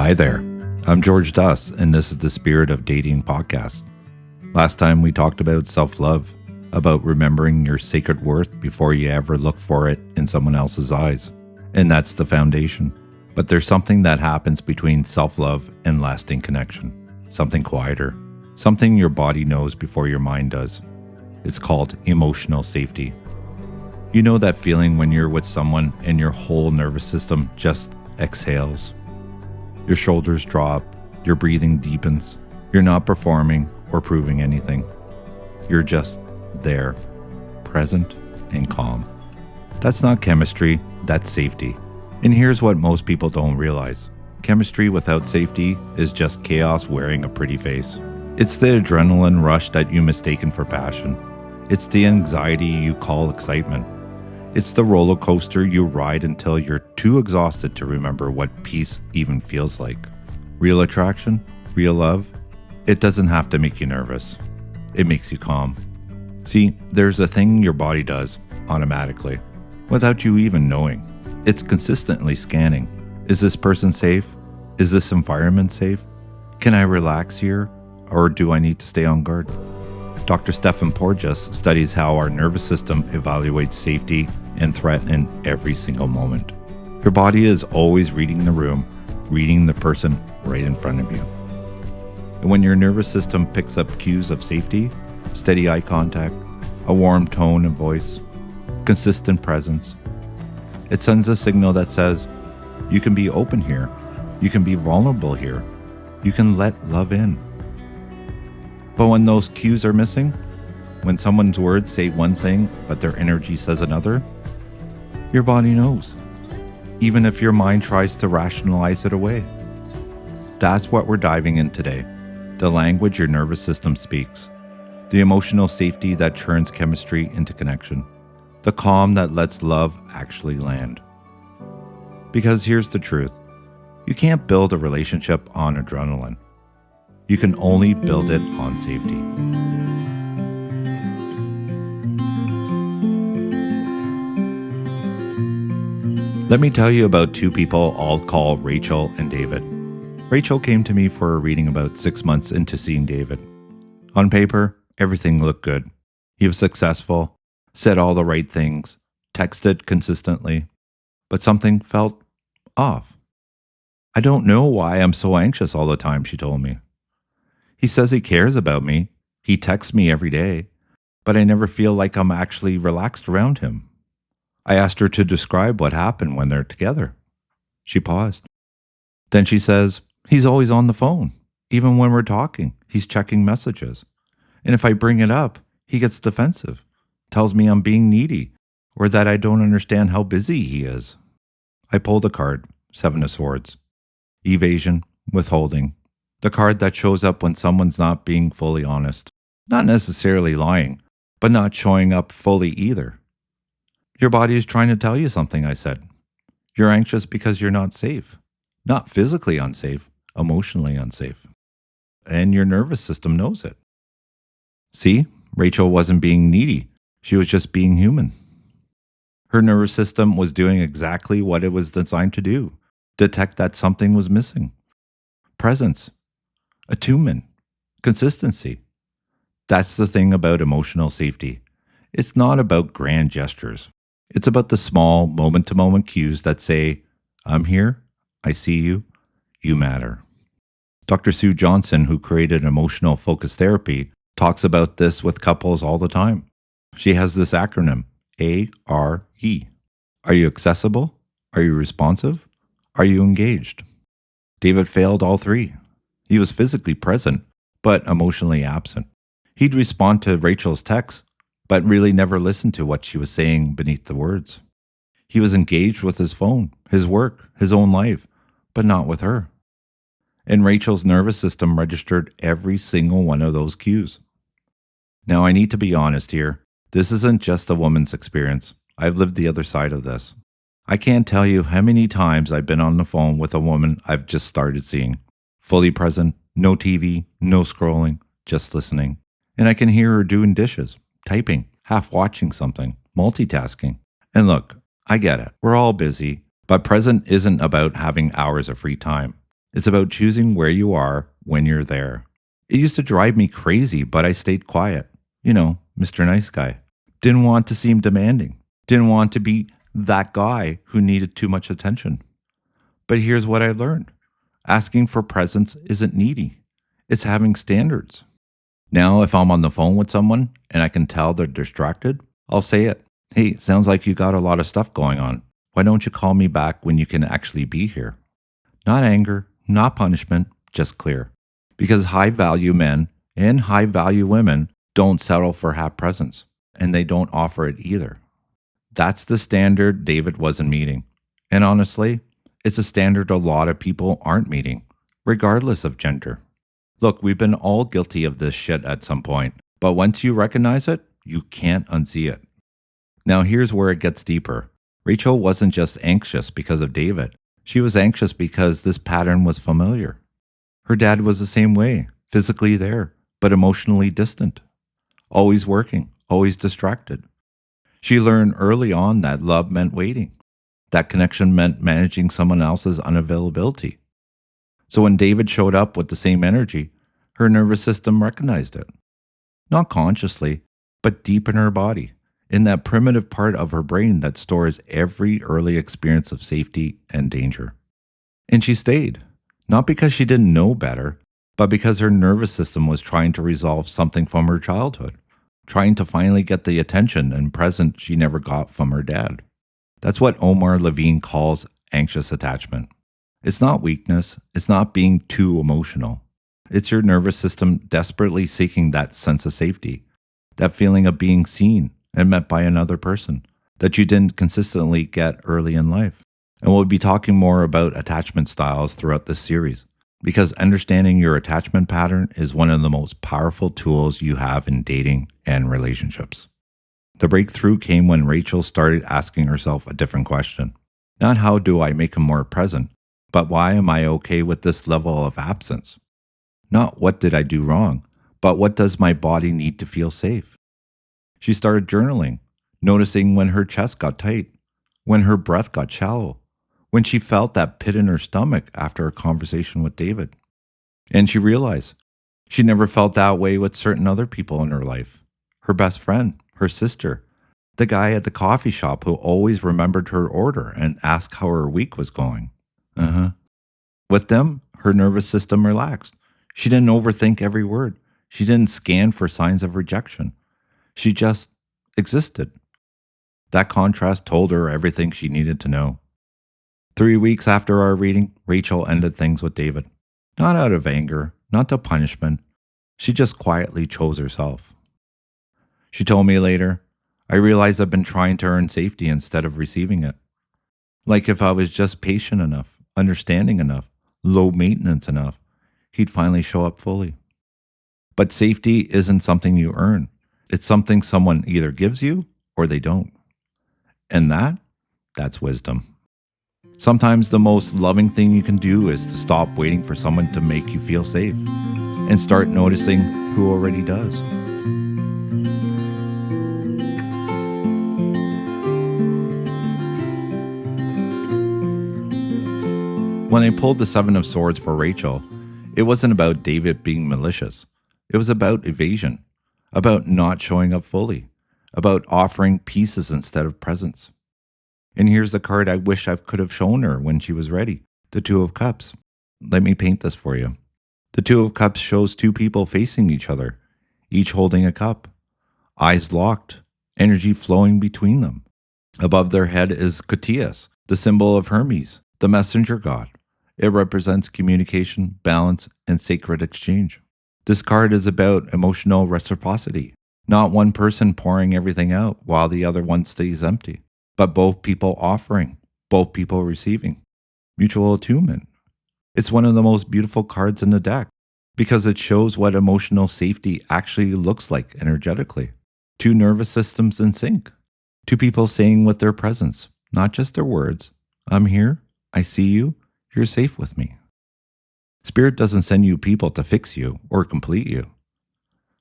Hi there, I'm George Dus, and this is the Spirit of Dating podcast. Last time we talked about self-love, about remembering your sacred worth before you ever look for it in someone else's eyes. And that's the foundation. But there's something that happens between self-love and lasting connection. Something quieter. Something your body knows before your mind does. It's called emotional safety. You know that feeling when you're with someone and your whole nervous system just exhales. Your shoulders drop, your breathing deepens. You're not performing or proving anything. You're just there, present and calm. That's not chemistry, that's safety. And here's what most people don't realize. Chemistry without safety is just chaos wearing a pretty face. It's the adrenaline rush that you mistaken for passion. It's the anxiety you call excitement. It's the roller coaster you ride until you're too exhausted to remember what peace even feels like. Real attraction, real love, it doesn't have to make you nervous. It makes you calm. See, there's a thing your body does automatically, without you even knowing. It's consistently scanning. Is this person safe? Is this environment safe? Can I relax here? Or do I need to stay on guard? Dr. Stephen Porges studies how our nervous system evaluates safety and threat in every single moment. Your body is always reading the room, reading the person right in front of you. And when your nervous system picks up cues of safety, steady eye contact, a warm tone and voice, consistent presence, it sends a signal that says, you can be open here, you can be vulnerable here, you can let love in. But when those cues are missing, when someone's words say one thing, but their energy says another, your body knows, even if your mind tries to rationalize it away. That's what we're diving in today, the language your nervous system speaks, the emotional safety that turns chemistry into connection, the calm that lets love actually land. Because here's the truth, you can't build a relationship on adrenaline. You can only build it on safety. Let me tell you about two people I'll call Rachel and David. Rachel came to me for a reading about 6 months into seeing David. On paper, everything looked good. He was successful, said all the right things, texted consistently, but something felt off. I don't know why I'm so anxious all the time, she told me. He says he cares about me. He texts me every day, but I never feel like I'm actually relaxed around him. I asked her to describe what happened when they're together. She paused. Then she says, he's always on the phone. Even when we're talking, he's checking messages. And if I bring it up, he gets defensive, tells me I'm being needy, or that I don't understand how busy he is. I pulled a card, 7 of Swords. Evasion, withholding. The card that shows up when someone's not being fully honest. Not necessarily lying, but not showing up fully either. Your body is trying to tell you something, I said. You're anxious because you're not safe. Not physically unsafe, emotionally unsafe. And your nervous system knows it. See, Rachel wasn't being needy. She was just being human. Her nervous system was doing exactly what it was designed to do. Detect that something was missing. Presence. Attunement. Consistency. That's the thing about emotional safety. It's not about grand gestures. It's about the small moment-to-moment cues that say, I'm here, I see you, you matter. Dr. Sue Johnson, who created emotional focus therapy, talks about this with couples all the time. She has this acronym, ARE. Are you accessible? Are you responsive? Are you engaged? David failed all three. He was physically present, but emotionally absent. He'd respond to Rachel's texts, but really never listened to what she was saying beneath the words. He was engaged with his phone, his work, his own life, but not with her. And Rachel's nervous system registered every single one of those cues. Now, I need to be honest here. This isn't just a woman's experience. I've lived the other side of this. I can't tell you how many times I've been on the phone with a woman I've just started seeing. Fully present, no TV, no scrolling, just listening. And I can hear her doing dishes, typing, half watching something, multitasking. And look, I get it. We're all busy, but present isn't about having hours of free time. It's about choosing where you are when you're there. It used to drive me crazy, but I stayed quiet. Mr. Nice Guy. Didn't want to seem demanding. Didn't want to be that guy who needed too much attention. But here's what I learned. Asking for presence isn't needy. It's having standards. Now, if I'm on the phone with someone and I can tell they're distracted, I'll say it. Hey, sounds like you got a lot of stuff going on. Why don't you call me back when you can actually be here? Not anger, not punishment, just clear. Because high value men and high value women don't settle for half presence, and they don't offer it either. That's the standard David wasn't meeting. And honestly, it's a standard a lot of people aren't meeting, regardless of gender. Look, we've been all guilty of this shit at some point, but once you recognize it, you can't unsee it. Now here's where it gets deeper. Rachel wasn't just anxious because of David. She was anxious because this pattern was familiar. Her dad was the same way, physically there, but emotionally distant. Always working, always distracted. She learned early on that love meant waiting. That connection meant managing someone else's unavailability. So when David showed up with the same energy, her nervous system recognized it. Not consciously, but deep in her body, in that primitive part of her brain that stores every early experience of safety and danger. And she stayed, not because she didn't know better, but because her nervous system was trying to resolve something from her childhood, trying to finally get the attention and presence she never got from her dad. That's what Omar Levine calls anxious attachment. It's not weakness, it's not being too emotional. It's your nervous system desperately seeking that sense of safety, that feeling of being seen and met by another person that you didn't consistently get early in life. And we'll be talking more about attachment styles throughout this series, because understanding your attachment pattern is one of the most powerful tools you have in dating and relationships. The breakthrough came when Rachel started asking herself a different question. Not how do I make him more present, but why am I okay with this level of absence? Not what did I do wrong, but what does my body need to feel safe? She started journaling, noticing when her chest got tight, when her breath got shallow, when she felt that pit in her stomach after a conversation with David. And she realized she never felt that way with certain other people in her life. Her best friend, her sister, the guy at the coffee shop who always remembered her order and asked how her week was going. With them, her nervous system relaxed. She didn't overthink every word. She didn't scan for signs of rejection. She just existed. That contrast told her everything she needed to know. 3 weeks after our reading, Rachel ended things with David. Not out of anger, not to punishment. She just quietly chose herself. She told me later, I realized I've been trying to earn safety instead of receiving it. Like if I was just patient enough, understanding enough, low maintenance enough, he'd finally show up fully. But safety isn't something you earn. It's something someone either gives you or they don't. And that's wisdom. Sometimes the most loving thing you can do is to stop waiting for someone to make you feel safe and start noticing who already does. When I pulled the Seven of Swords for Rachel, it wasn't about David being malicious. It was about evasion, about not showing up fully, about offering pieces instead of presents. And here's the card I wish I could have shown her when she was ready, the Two of Cups. Let me paint this for you. The Two of Cups shows two people facing each other, each holding a cup, eyes locked, energy flowing between them. Above their head is Cottias, the symbol of Hermes, the messenger god. It represents communication, balance, and sacred exchange. This card is about emotional reciprocity, not one person pouring everything out while the other one stays empty, but both people offering, both people receiving. Mutual attunement. It's one of the most beautiful cards in the deck because it shows what emotional safety actually looks like energetically. Two nervous systems in sync. Two people saying with their presence, not just their words, I'm here, I see you, you're safe with me. Spirit doesn't send you people to fix you or complete you.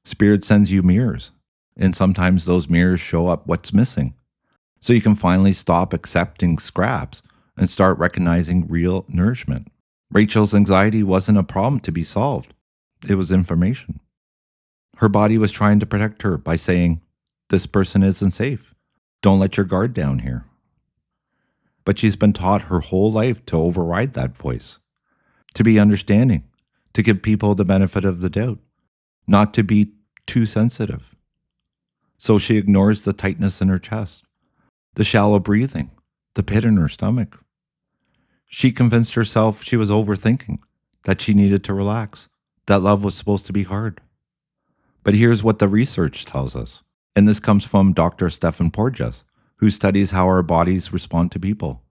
Spirit sends you mirrors, and sometimes those mirrors show up what's missing. So you can finally stop accepting scraps and start recognizing real nourishment, Rachel's anxiety wasn't a problem to be solved, it was information. Her body was trying to protect her by saying, "This person isn't safe. Don't let your guard down here." But she's been taught her whole life to override that voice, to be understanding, to give people the benefit of the doubt, not to be too sensitive. So she ignores the tightness in her chest, the shallow breathing, the pit in her stomach. She convinced herself she was overthinking, that she needed to relax, that love was supposed to be hard. But here's what the research tells us, and this comes from Dr. Stephen Porges, who studies how our bodies respond to people.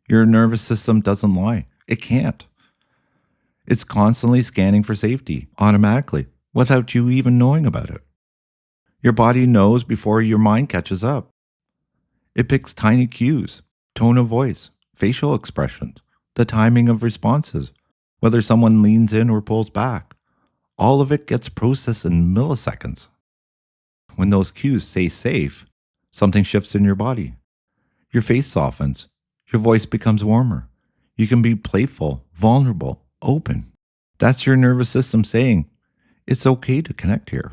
Your nervous system doesn't lie. It can't. It's constantly scanning for safety, automatically, without you even knowing about it. Your body knows before your mind catches up. It picks tiny cues, tone of voice, facial expressions, the timing of responses, whether someone leans in or pulls back. All of it gets processed in milliseconds. When those cues say safe, something shifts in your body. Your face softens. Your voice becomes warmer. You can be playful, vulnerable, open. That's your nervous system saying, it's okay to connect here.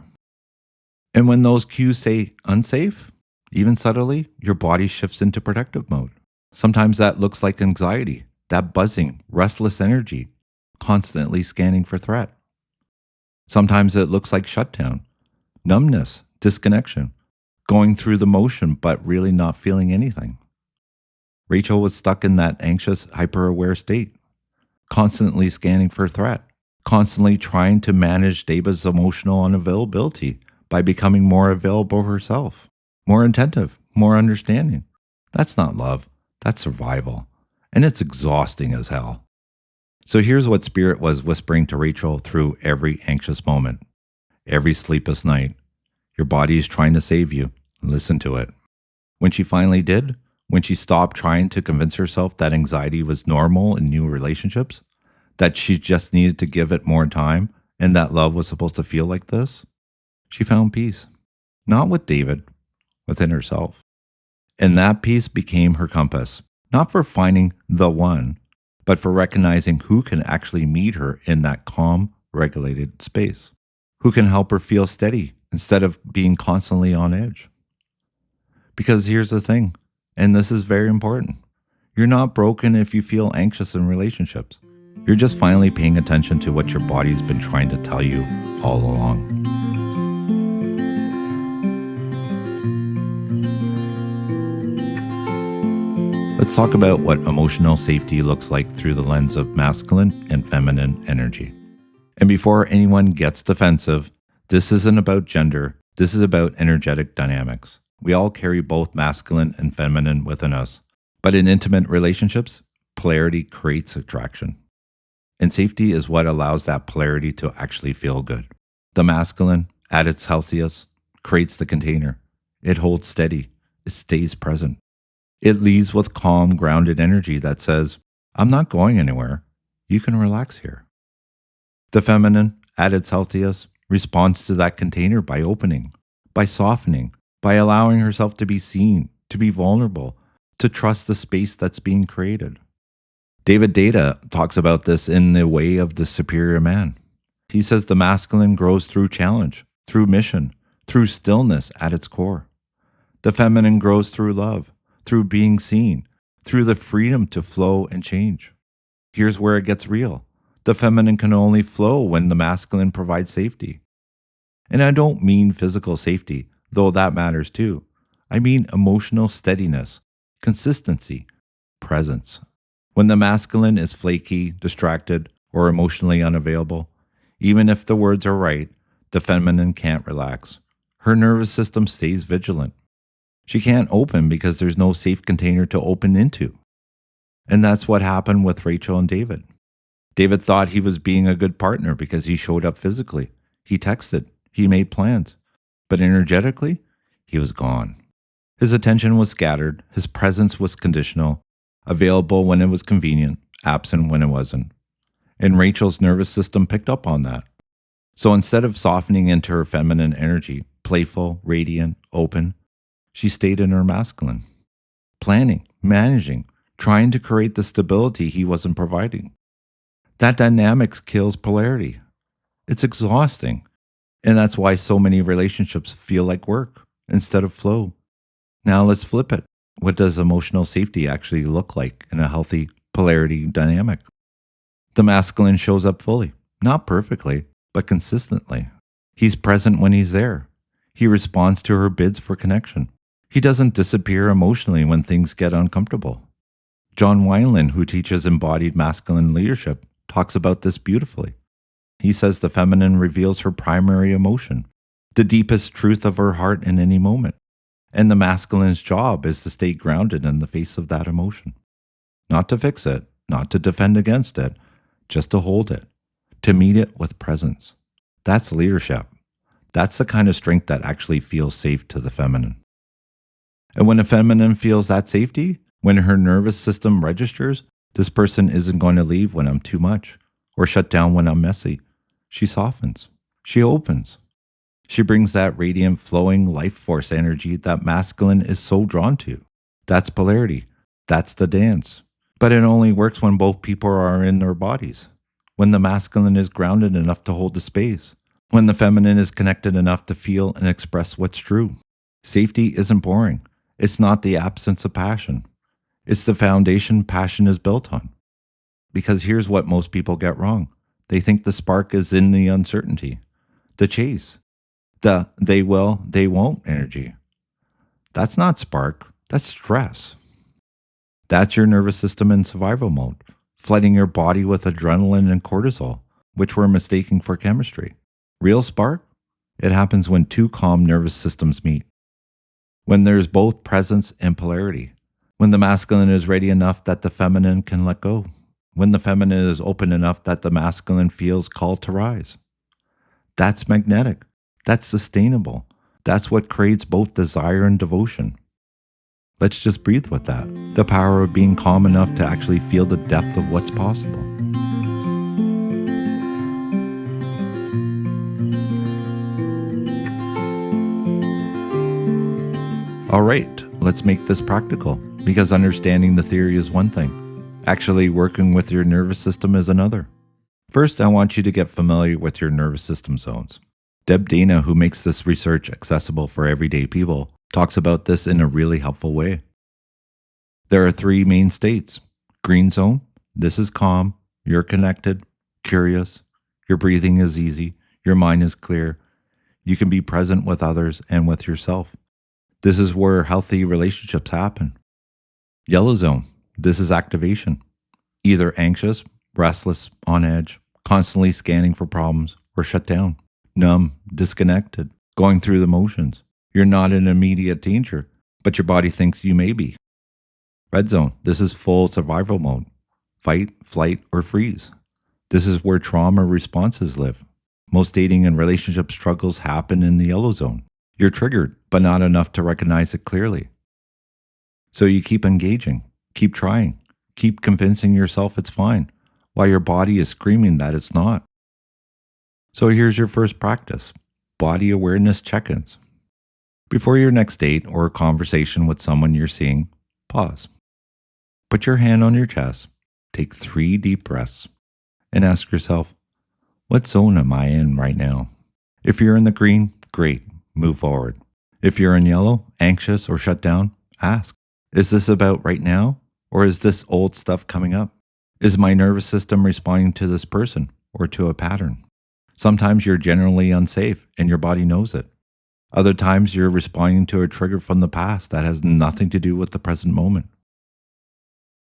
And when those cues say unsafe, even subtly, your body shifts into protective mode. Sometimes that looks like anxiety, that buzzing, restless energy, constantly scanning for threat. Sometimes it looks like shutdown, numbness, disconnection, going through the motion but really not feeling anything. Rachel was stuck in that anxious, hyper-aware state, constantly scanning for threat, constantly trying to manage Deba's emotional unavailability by becoming more available herself, more attentive, more understanding. That's not love, that's survival, and it's exhausting as hell. So here's what Spirit was whispering to Rachel through every anxious moment, every sleepless night. Your body is trying to save you. Listen to it. When she finally did, when she stopped trying to convince herself that anxiety was normal in new relationships, that she just needed to give it more time, and that love was supposed to feel like this, she found peace. Not with David, within herself. And that peace became her compass, not for finding the one, but for recognizing who can actually meet her in that calm, regulated space, who can help her feel steady instead of being constantly on edge. Because here's the thing, and this is very important. You're not broken if you feel anxious in relationships. You're just finally paying attention to what your body's been trying to tell you all along. Let's talk about what emotional safety looks like through the lens of masculine and feminine energy. And before anyone gets defensive, this isn't about gender, this is about energetic dynamics. We all carry both masculine and feminine within us. But in intimate relationships, polarity creates attraction. And safety is what allows that polarity to actually feel good. The masculine, at its healthiest, creates the container. It holds steady. It stays present. It leads with calm, grounded energy that says, I'm not going anywhere. You can relax here. The feminine, at its healthiest, responds to that container by opening, by softening, by allowing herself to be seen, to be vulnerable, to trust the space that's being created. Deb Dana talks about this in The Way of the Superior Man. He says the masculine grows through challenge, through mission, through stillness at its core. The feminine grows through love, through being seen, through the freedom to flow and change. Here's where it gets real. The feminine can only flow when the masculine provides safety. And I don't mean physical safety, though that matters too. I mean emotional steadiness, consistency, presence. When the masculine is flaky, distracted, or emotionally unavailable, even if the words are right, the feminine can't relax. Her nervous system stays vigilant. She can't open because there's no safe container to open into. And that's what happened with Rachel and David. David thought he was being a good partner because he showed up physically. He texted. He made plans. But energetically, he was gone. His attention was scattered. His presence was conditional, available when it was convenient, absent when it wasn't. And Rachel's nervous system picked up on that. So instead of softening into her feminine energy, playful, radiant, open, she stayed in her masculine, planning, managing, trying to create the stability he wasn't providing. That dynamics kills polarity. It's exhausting. And that's why so many relationships feel like work instead of flow. Now let's flip it. What does emotional safety actually look like in a healthy polarity dynamic? The masculine shows up fully, not perfectly, but consistently. He's present when he's there. He responds to her bids for connection. He doesn't disappear emotionally when things get uncomfortable. John Wineland, who teaches embodied masculine leadership, talks about this beautifully. He says the feminine reveals her primary emotion, the deepest truth of her heart in any moment. And the masculine's job is to stay grounded in the face of that emotion. Not to fix it, not to defend against it, just to hold it, to meet it with presence. That's leadership. That's the kind of strength that actually feels safe to the feminine. And when a feminine feels that safety, when her nervous system registers, this person isn't going to leave when I'm too much or shut down when I'm messy. She softens. She opens. She brings that radiant, flowing life force energy that masculine is so drawn to. That's polarity. That's the dance. But it only works when both people are in their bodies. When the masculine is grounded enough to hold the space. When the feminine is connected enough to feel and express what's true. Safety isn't boring. It's not the absence of passion. It's the foundation passion is built on. Because here's what most people get wrong. They think the spark is in the uncertainty, the chase, the they will, they won't energy. That's not spark, that's stress. That's your nervous system in survival mode, flooding your body with adrenaline and cortisol, which we're mistaking for chemistry. Real spark? It happens when two calm nervous systems meet. When there's both presence and polarity. When the masculine is ready enough that the feminine can let go. When the feminine is open enough that the masculine feels called to rise. That's magnetic. That's sustainable. That's what creates both desire and devotion. Let's just breathe with that. The power of being calm enough to actually feel the depth of what's possible. All right, let's make this practical, because understanding the theory is one thing. Actually working with your nervous system is another. First, I want you to get familiar with your nervous system zones. Deb Dana, who makes this research accessible for everyday people, talks about this in a really helpful way. There are three main states. Green zone, this is calm, you're connected, curious, your breathing is easy, your mind is clear, you can be present with others and with yourself. This is where healthy relationships happen. Yellow zone, this is activation. Either anxious, restless, on edge, constantly scanning for problems, or shut down, numb, disconnected, going through the motions. You're not in immediate danger, but your body thinks you may be. Red zone, this is full survival mode. Fight, flight, or freeze. This is where trauma responses live. Most dating and relationship struggles happen in the yellow zone. You're triggered, but not enough to recognize it clearly. So you keep engaging, keep trying, keep convincing yourself it's fine, while your body is screaming that it's not. So here's your first practice, body awareness check-ins. Before your next date or conversation with someone you're seeing, pause. Put your hand on your chest, take 3 deep breaths, and ask yourself, what zone am I in right now? If you're in the green, great, move forward. If you're in yellow, anxious, or shut down, ask, is this about right now, or is this old stuff coming up? Is my nervous system responding to this person or to a pattern? Sometimes you're generally unsafe and your body knows it. Other times you're responding to a trigger from the past that has nothing to do with the present moment.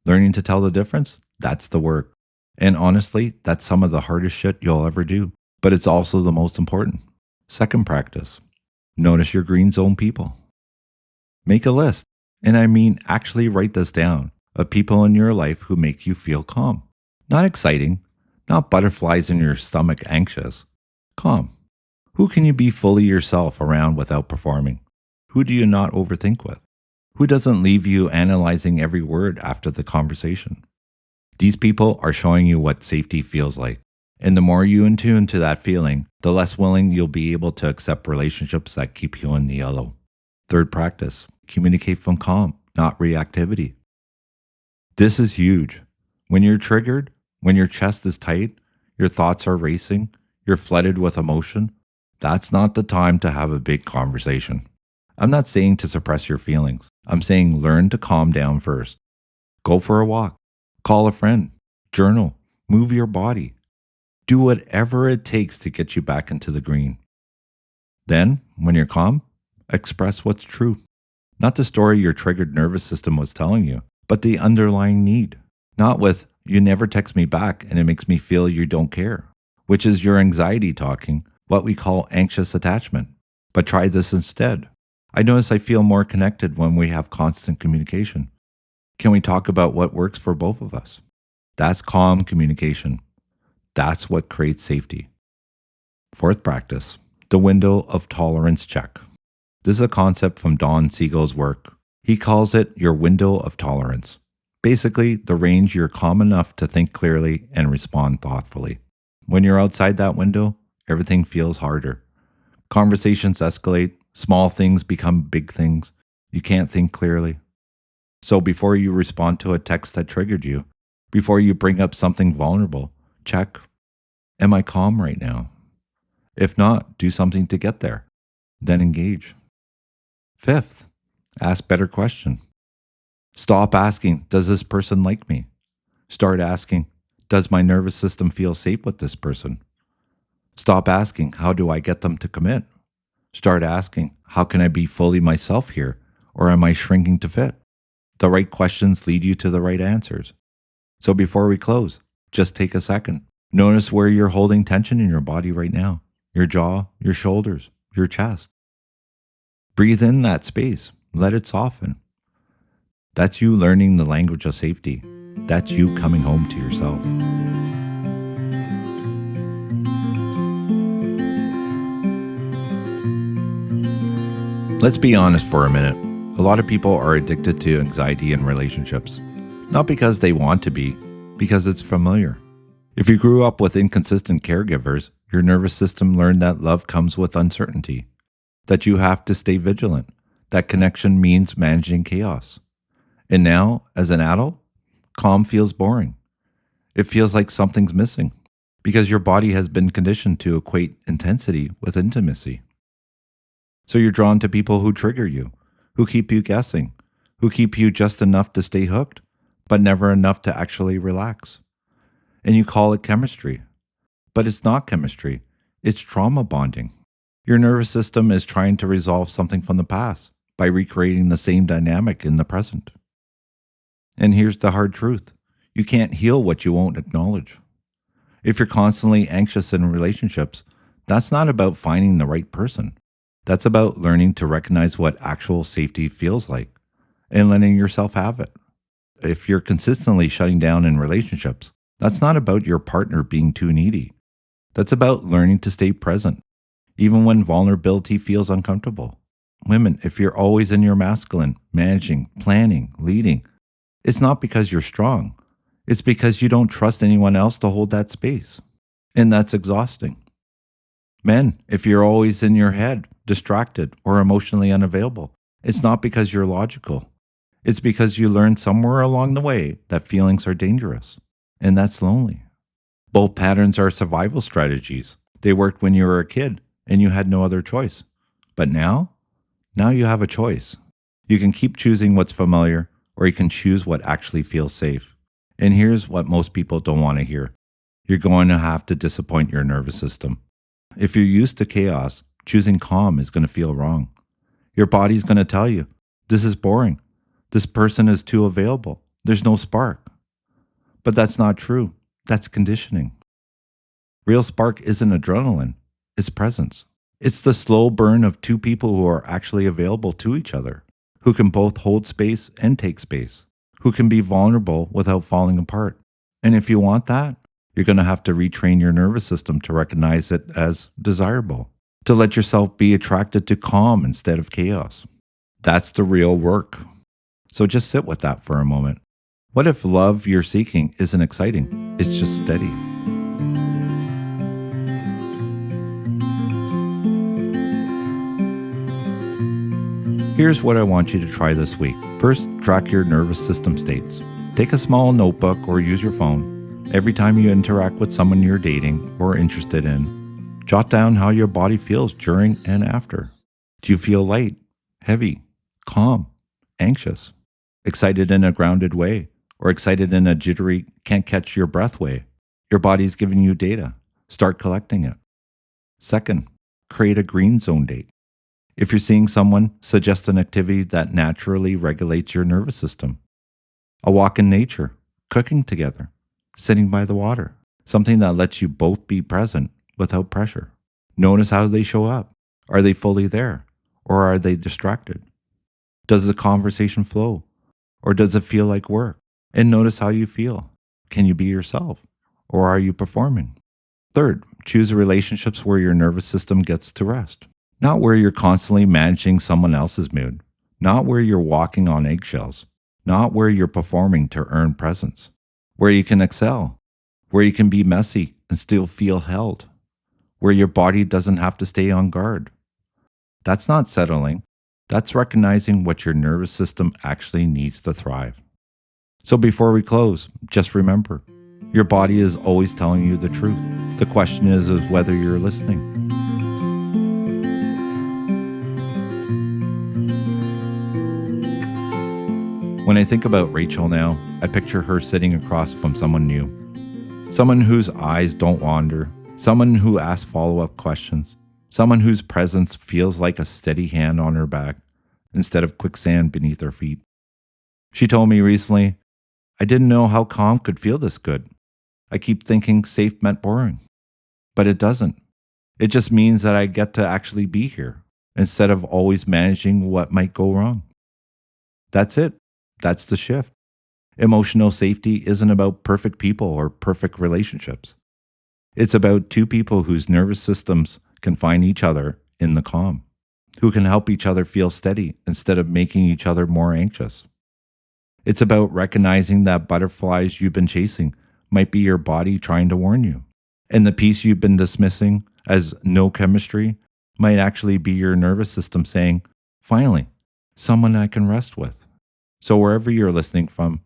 Learning to tell the difference, that's the work. And honestly, that's some of the hardest shit you'll ever do, but it's also the most important. Second practice, notice your green zone people. Make a list, and I mean actually write this down, of people in your life who make you feel calm. Not exciting, not butterflies in your stomach anxious. Calm. Who can you be fully yourself around without performing? Who do you not overthink with? Who doesn't leave you analyzing every word after the conversation? These people are showing you what safety feels like. And the more you attune to that feeling, the less willing you'll be able to accept relationships that keep you in the yellow. Third practice, communicate from calm, not reactivity. This is huge. When you're triggered, When your chest is tight, your thoughts are racing, you're flooded with emotion, that's not the time to have a big conversation. I'm not saying to suppress your feelings. I'm saying learn to calm down first. Go for a walk, call a friend, journal, move your body. Do whatever it takes to get you back into the green. Then, when you're calm, express what's true. Not the story your triggered nervous system was telling you, but the underlying need. Not with, you never text me back and it makes me feel you don't care, which is your anxiety talking, what we call anxious attachment. But try this instead. I notice I feel more connected when we have constant communication. Can we talk about what works for both of us? That's calm communication. That's what creates safety. Fourth practice, the window of tolerance check. This is a concept from Dan Siegel's work. He calls it your window of tolerance. Basically, the range you're calm enough to think clearly and respond thoughtfully. When you're outside that window, everything feels harder. Conversations escalate, small things become big things. You can't think clearly. So before you respond to a text that triggered you, before you bring up something vulnerable, check, am I calm right now? If not, do something to get there. Then engage. Fifth, ask better questions. Stop asking, does this person like me? Start asking, does my nervous system feel safe with this person? Stop asking, how do I get them to commit? Start asking, how can I be fully myself here? Or am I shrinking to fit? The right questions lead you to the right answers. So before we close, just take a second. Notice where you're holding tension in your body right now. Your jaw, your shoulders, your chest. Breathe in that space. Let it soften. That's you learning the language of safety. That's you coming home to yourself. Let's be honest for a minute. A lot of people are addicted to anxiety in relationships. Not because they want to be, because it's familiar. If you grew up with inconsistent caregivers, your nervous system learned that love comes with uncertainty, that you have to stay vigilant, that connection means managing chaos. And now, as an adult, calm feels boring. It feels like something's missing because your body has been conditioned to equate intensity with intimacy. So you're drawn to people who trigger you, who keep you guessing, who keep you just enough to stay hooked, but never enough to actually relax. And you call it chemistry. But it's not chemistry, it's trauma bonding. Your nervous system is trying to resolve something from the past by recreating the same dynamic in the present. And here's the hard truth. You can't heal what you won't acknowledge. If you're constantly anxious in relationships, that's not about finding the right person. That's about learning to recognize what actual safety feels like and letting yourself have it. If you're consistently shutting down in relationships, that's not about your partner being too needy. That's about learning to stay present, even when vulnerability feels uncomfortable. Women, if you're always in your masculine, managing, planning, leading, it's not because you're strong. It's because you don't trust anyone else to hold that space. And that's exhausting. Men, if you're always in your head, distracted, or emotionally unavailable, it's not because you're logical. It's because you learned somewhere along the way that feelings are dangerous. And that's lonely. Both patterns are survival strategies. They worked when you were a kid and you had no other choice. But now you have a choice. You can keep choosing what's familiar, or you can choose what actually feels safe. And here's what most people don't want to hear. You're going to have to disappoint your nervous system. If you're used to chaos, choosing calm is going to feel wrong. Your body's going to tell you, this is boring. This person is too available. There's no spark. But that's not true. That's conditioning. Real spark isn't adrenaline. It's presence. It's the slow burn of two people who are actually available to each other, who can both hold space and take space, who can be vulnerable without falling apart. And if you want that, you're going to have to retrain your nervous system to recognize it as desirable, to let yourself be attracted to calm instead of chaos. That's the real work. So just sit with that for a moment. What if love you're seeking isn't exciting? It's just steady. Here's what I want you to try this week. First, track your nervous system states. Take a small notebook or use your phone. Every time you interact with someone you're dating or interested in, jot down how your body feels during and after. Do you feel light, heavy, calm, anxious, excited in a grounded way, or excited in a jittery, can't catch your breath way? Your body's giving you data. Start collecting it. Second, create a green zone date. If you're seeing someone, suggest an activity that naturally regulates your nervous system. A walk in nature, cooking together, sitting by the water, something that lets you both be present without pressure. Notice how they show up. Are they fully there, or are they distracted? Does the conversation flow, or does it feel like work? And notice how you feel. Can you be yourself, or are you performing? Third, choose relationships where your nervous system gets to rest. Not where you're constantly managing someone else's mood. Not where you're walking on eggshells. Not where you're performing to earn presence. Where you can excel. Where you can be messy and still feel held. Where your body doesn't have to stay on guard. That's not settling. That's recognizing what your nervous system actually needs to thrive. So before we close, just remember, your body is always telling you the truth. The question is whether you're listening. When I think about Rachel now, I picture her sitting across from someone new. Someone whose eyes don't wander. Someone who asks follow-up questions. Someone whose presence feels like a steady hand on her back instead of quicksand beneath her feet. She told me recently, I didn't know how calm could feel this good. I keep thinking safe meant boring. But it doesn't. It just means that I get to actually be here instead of always managing what might go wrong. That's it. That's the shift. Emotional safety isn't about perfect people or perfect relationships. It's about two people whose nervous systems can find each other in the calm, who can help each other feel steady instead of making each other more anxious. It's about recognizing that butterflies you've been chasing might be your body trying to warn you, and the piece you've been dismissing as no chemistry might actually be your nervous system saying, finally, someone I can rest with. So wherever you're listening from,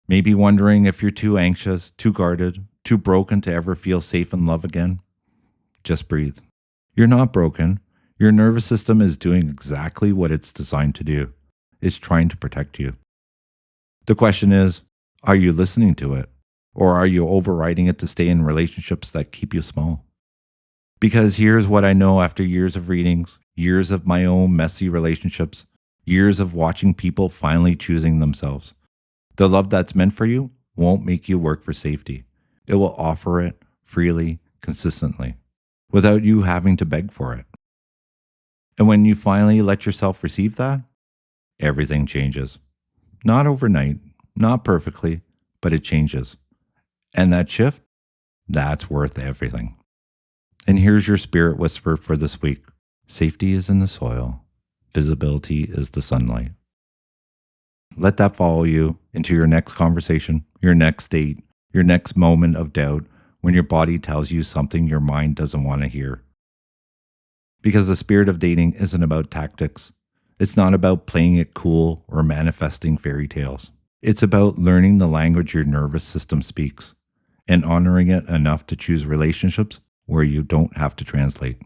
maybe wondering if you're too anxious, too guarded, too broken to ever feel safe in love again, just breathe. You're not broken. Your nervous system is doing exactly what it's designed to do. It's trying to protect you. The question is, are you listening to it? Or are you overriding it to stay in relationships that keep you small? Because here's what I know after years of readings, years of my own messy relationships, years of watching people finally choosing themselves. The love that's meant for you won't make you work for safety. It will offer it freely, consistently, without you having to beg for it. And when you finally let yourself receive that, everything changes. Not overnight, not perfectly, but it changes. And that shift, that's worth everything. And here's your spirit whisper for this week. Safety is in the soil. Visibility is the sunlight. Let that follow you into your next conversation, your next date, your next moment of doubt when your body tells you something your mind doesn't want to hear. Because the spirit of dating isn't about tactics. It's not about playing it cool or manifesting fairy tales. It's about learning the language your nervous system speaks and honoring it enough to choose relationships where you don't have to translate.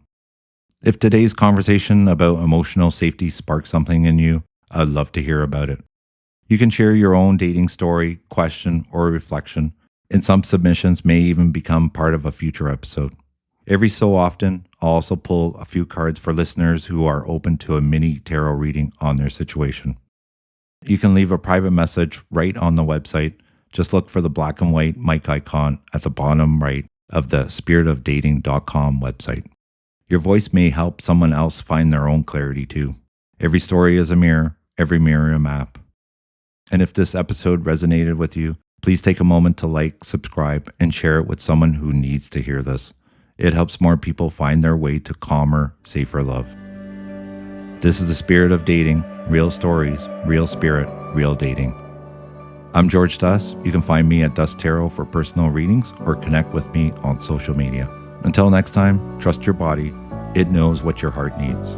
If today's conversation about emotional safety sparked something in you, I'd love to hear about it. You can share your own dating story, question, or reflection, and some submissions may even become part of a future episode. Every so often, I'll also pull a few cards for listeners who are open to a mini tarot reading on their situation. You can leave a private message right on the website. Just look for the black and white mic icon at the bottom right of the spiritofdating.com website. Your voice may help someone else find their own clarity too. Every story is a mirror, every mirror a map. And if this episode resonated with you, please take a moment to like, subscribe, and share it with someone who needs to hear this. It helps more people find their way to calmer, safer love. This is the Spirit of Dating, real stories, real spirit, real dating. I'm George Dus. You can find me at Dus Tarot for personal readings or connect with me on social media. Until next time, trust your body. It knows what your heart needs.